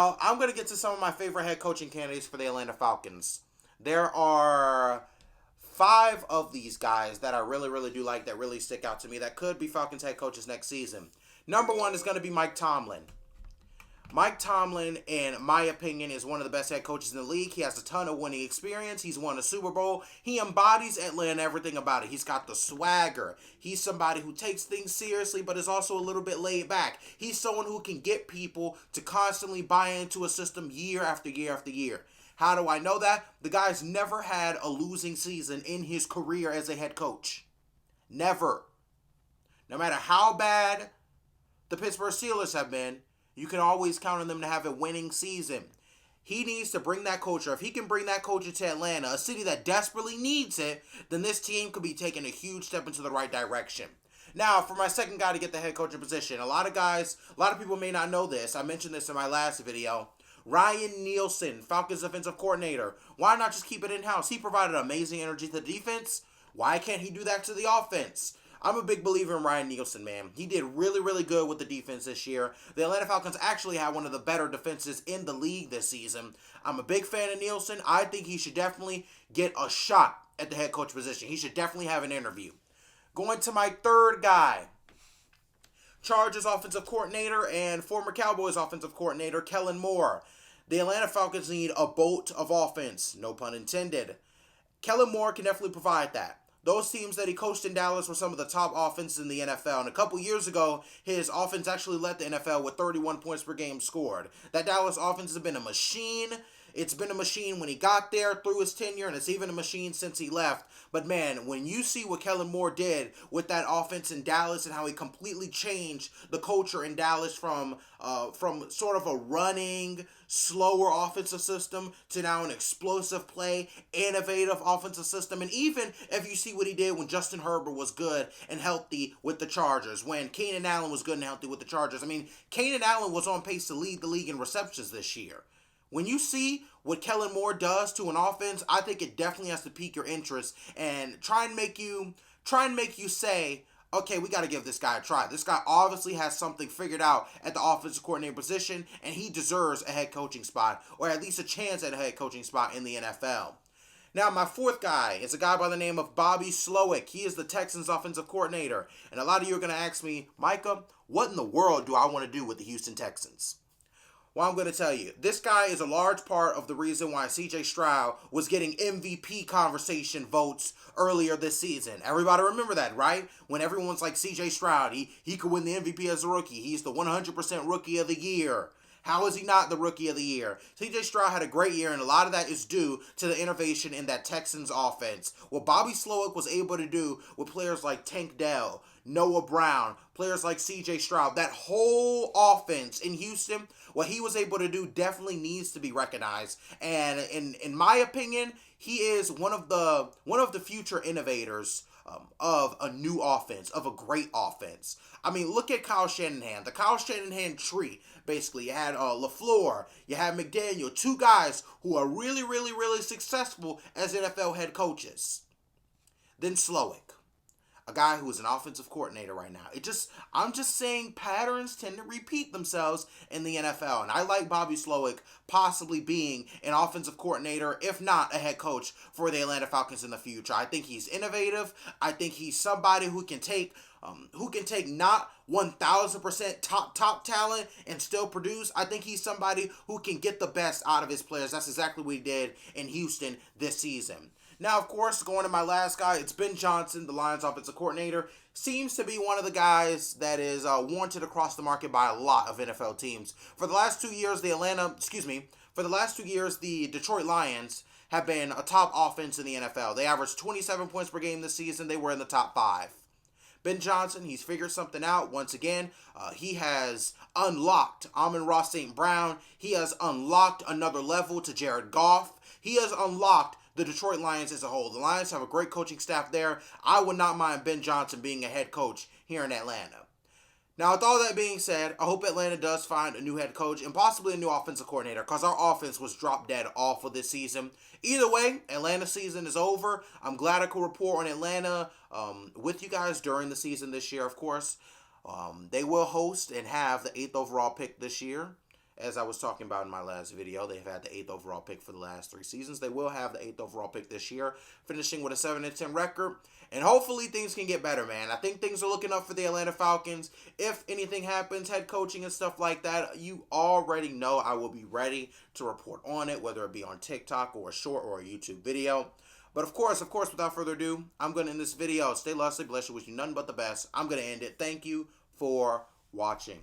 Now, I'm going to get to some of my favorite head coaching candidates for the Atlanta Falcons. There are five of these guys that I really, really do like that really stick out to me that could be Falcons head coaches next season. Number one is going to be Mike Tomlin. Mike Tomlin, in my opinion, is one of the best head coaches in the league. He has a ton of winning experience. He's won a Super Bowl. He embodies Atlanta, everything about it. He's got the swagger. He's somebody who takes things seriously, but is also a little bit laid back. He's someone who can get people to constantly buy into a system year after year after year. How do I know that? The guy's never had a losing season in his career as a head coach. Never. No matter how bad the Pittsburgh Steelers have been, you can always count on them to have a winning season. He needs to bring that culture. If he can bring that culture to Atlanta, a city that desperately needs it, then this team could be taking a huge step into the right direction. Now, for my second guy to get the head coaching position, a lot of people may not know this. I mentioned this in my last video. Ryan Nielsen, Falcons defensive coordinator. Why not just keep it in-house? He provided amazing energy to the defense. Why can't he do that to the offense? I'm a big believer in Ryan Nielsen, man. He did really, really good with the defense this year. The Atlanta Falcons actually had one of the better defenses in the league this season. I'm a big fan of Nielsen. I think he should definitely get a shot at the head coach position. He should definitely have an interview. Going to my third guy, Chargers offensive coordinator and former Cowboys offensive coordinator, Kellen Moore. The Atlanta Falcons need a boat of offense, no pun intended. Kellen Moore can definitely provide that. Those teams that he coached in Dallas were some of the top offenses in the NFL. And a couple years ago, his offense actually led the NFL with 31 points per game scored. That Dallas offense has been a machine. It's been a machine when he got there through his tenure, and it's even a machine since he left. But man, when you see what Kellen Moore did with that offense in Dallas and how he completely changed the culture in Dallas from sort of a running, slower offensive system to now an explosive play, innovative offensive system. And even if you see what he did when Justin Herbert was good and healthy with the Chargers, when Keenan Allen was good and healthy with the Chargers. I mean, Keenan Allen was on pace to lead the league in receptions this year. When you see what Kellen Moore does to an offense, I think it definitely has to pique your interest and try and make you say, okay, we got to give this guy a try. This guy obviously has something figured out at the offensive coordinator position, and he deserves a head coaching spot, or at least a chance at a head coaching spot in the NFL. Now, my fourth guy is a guy by the name of Bobby Slowick. He is the Texans offensive coordinator. And a lot of you are going to ask me, Micah, what in the world do I want to do with the Houston Texans? Well, I'm going to tell you, this guy is a large part of the reason why C.J. Stroud was getting MVP conversation votes earlier this season. Everybody remember that, right? When everyone's like C.J. Stroud, he could win the MVP as a rookie. He's the 100% rookie of the year. How is he not the rookie of the year? C.J. Stroud had a great year, and a lot of that is due to the innovation in that Texans offense. What Bobby Slowick was able to do with players like Tank Dell, Noah Brown, players like C.J. Stroud, that whole offense in Houston, what he was able to do definitely needs to be recognized. And in my opinion, he is one of the future innovators of a new offense, of a great offense. I mean, look at Kyle Shanahan, the Kyle Shanahan tree. Basically, you had LaFleur, you had McDaniel, two guys who are really, really, really successful as NFL head coaches. Then Slowick, a guy who is an offensive coordinator right now. I'm just saying patterns tend to repeat themselves in the NFL. And I like Bobby Slowick possibly being an offensive coordinator, if not a head coach for the Atlanta Falcons in the future. I think he's innovative. I think he's somebody who can take not 1,000% top talent and still produce. I think he's somebody who can get the best out of his players. That's exactly what he did in Houston this season. Now, of course, going to my last guy, it's Ben Johnson, the Lions offensive coordinator. Seems to be one of the guys that is wanted across the market by a lot of NFL teams. For the last 2 years, the Detroit Lions have been a top offense in the NFL. They averaged 27 points per game this season. They were in the top 5. Ben Johnson, he's figured something out. Once again, he has unlocked Amon-Ra St. Brown. He has unlocked another level to Jared Goff. He has unlocked the Detroit Lions as a whole. The Lions have a great coaching staff there. I would not mind Ben Johnson being a head coach here in Atlanta. Now, with all that being said, I hope Atlanta does find a new head coach and possibly a new offensive coordinator, because our offense was drop dead awful this season. Either way, Atlanta season is over. I'm glad I could report on Atlanta with you guys during the season this year, of course. They will host and have the 8th overall pick this year. As I was talking about in my last video, they've had the 8th overall pick for the last 3 seasons. They will have the 8th overall pick this year, finishing with a 7-10 record. And hopefully things can get better, man. I think things are looking up for the Atlanta Falcons. If anything happens, head coaching and stuff like that, you already know I will be ready to report on it, whether it be on TikTok or a short or a YouTube video. But of course, without further ado, I'm going to end this video. Stay lusty, bless you, wish you nothing but the best. I'm going to end it. Thank you for watching.